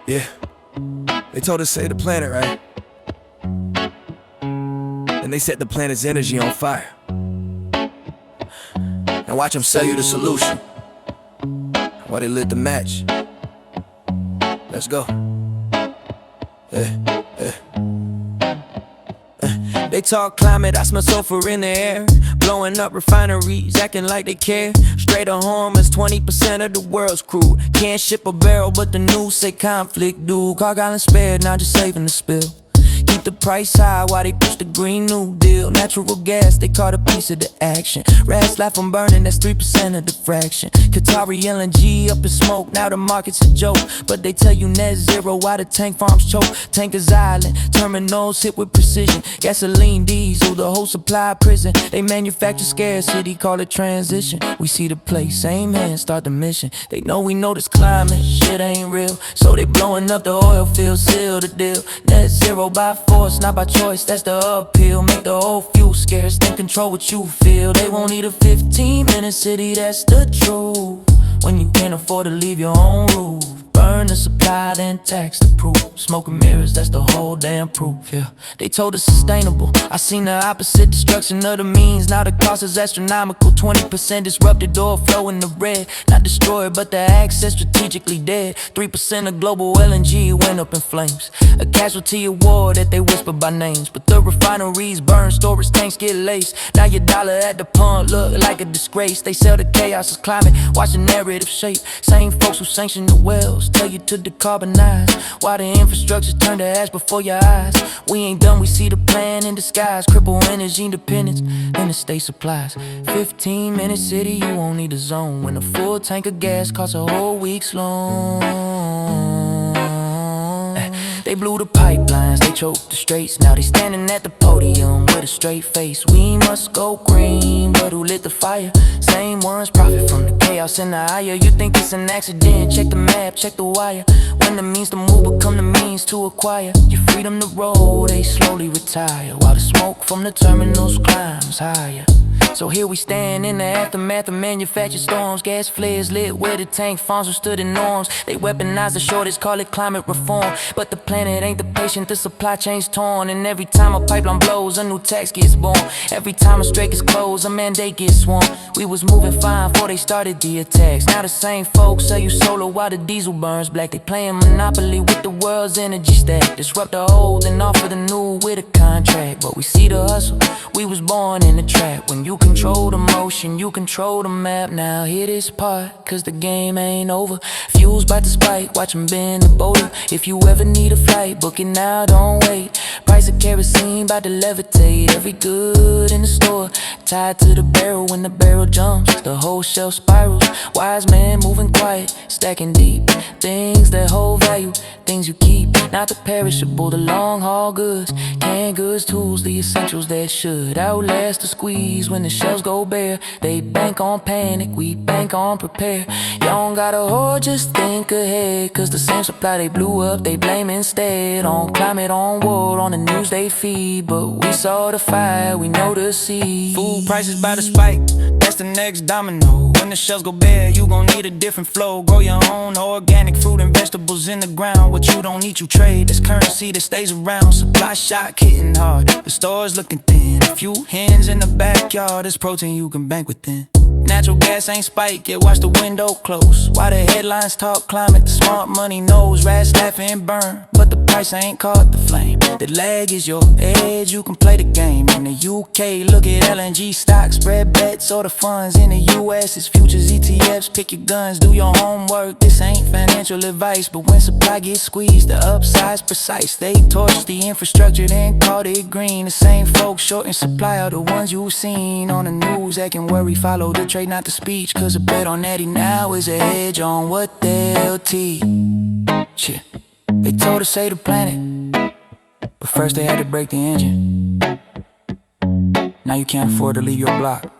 Yeah, they told us save the planet, right? And they set the planet's energy on fire. Now watch them sell you the solution while they lit the match. Let's go. Yeah, yeah. They talk climate, I smell sulfur in the air. Blowing up refineries, acting like they care. Straight to home is 20% of the world's crude. Can't ship a barrel, but the news say conflict do. Carg Island spared, now just saving the spill. Keep the price high while they push the Green New Deal. Natural gas, they caught a piece of the action. Rats laugh from burning, that's 3% of the fraction. Qatari LNG up in smoke, now the market's a joke. But they tell you net zero while the tank farms choke. Tankers island, terminals hit with precision. Gasoline, diesel, the whole supply prison. They manufacture scarcity, call it transition. We see the place, same hand, start the mission. They know we know this climate, shit ain't real. So they blowing up the oil field, seal the deal. Net zero by force, not by choice, that's the appeal. Make the whole fuel scarce, then control what you feel. They won't need a 15-minute city, that's the truth. When you can't afford to leave your own roof, burn the supply, then tax the proof. Smoke and mirrors, that's the whole damn proof, yeah. They told us sustainable, I seen the opposite. Destruction of the means, now the cost is astronomical. 20% disrupted, oil flow in the red. Not destroyed, but the access strategically dead. 3% of global LNG went up in flames. A casualty of war that they whisper by names. But the refineries burn, storage tanks get laced. Now your dollar at the pump look like a disgrace. They sell the chaos as climate, watch the narrative shape. Same folks who sanction the wells tell you to decarbonize, while the infrastructure turn to ash before your eyes. We ain't done, we see the plan in disguise. Cripple energy independence, interstate supplies. 15-minute city, you won't need a zone. When a full tank of gas costs a whole week's loan. They blew the pipelines, they choked the straits. Now they standing at the podium with a straight face. We must go green, but who lit the fire? Same ones profit from the chaos in the higher. You think it's an accident, check the map, check the wire. When the means to move become the means to acquire your freedom to roll, they slowly retire, while the smoke from the terminals climbs higher. So here we stand in the aftermath of manufactured storms. Gas flares lit where the tank farms withstood the norms. They weaponize the shortage, call it climate reform. But the planet ain't the patient, the supply chain's torn. And every time a pipeline blows, a new tax gets born. Every time a strait gets closed, a mandate gets sworn. We was moving fine before they started the attacks. Now the same folks sell you solar while the diesel burns black. They playing monopoly with the world's energy stack. Disrupt the old and offer the new with a contract. But we see the hustle, we was born in the trap. When you control the motion, you control the map. Now hear this part, cause the game ain't over. Fuels by the spike, watch them bend the boulder. If you ever need a flight, book it now, don't wait. Price of kerosene bout to levitate. Every good in the store tied to the barrel. When the barrel jumps, the whole shelf spirals. Wise man moving quiet, stacking deep. Things that hold value, things you keep. Not the perishable, the long haul goods. Canned goods, tools, the essentials that should outlast the squeeze. When the shelves go bare, they bank on panic, we bank on prepare. You don't gotta hoard, just think ahead. Cause the same supply they blew up, they blame instead. On climate, on war, on the news they feed. But we saw the fire, we know the seed. Food prices by the spike, that's the next domino. When the shelves go bare, you gon' need a different flow. Grow your own organic fruit and vegetables in the ground. What you don't eat, you trade, that's currency that stays around. Supply shock hitting hard, the stores looking thin. A few hens in the backyard, there's protein you can bank within. Natural gas ain't spike, yet watch the window close. Why the headlines talk climate, the smart money knows. Rats laugh and burn, but the price ain't caught the flame. The lag is your edge, you can play the game. In the UK, look at LNG stocks, spread bets, or the funds. In the US, it's futures, ETFs, pick your guns, do your homework. This ain't financial advice, but when supply gets squeezed, the upside's precise. They torch the infrastructure, then called it green. The same folks short in supply are the ones you've seen on the news that can worry. Follow the trade, not the speech, cause a bet on Eddie now is a hedge on what they'll teach. Shit. They told us save the planet, but first they had to break the engine. Now you can't afford to leave your block.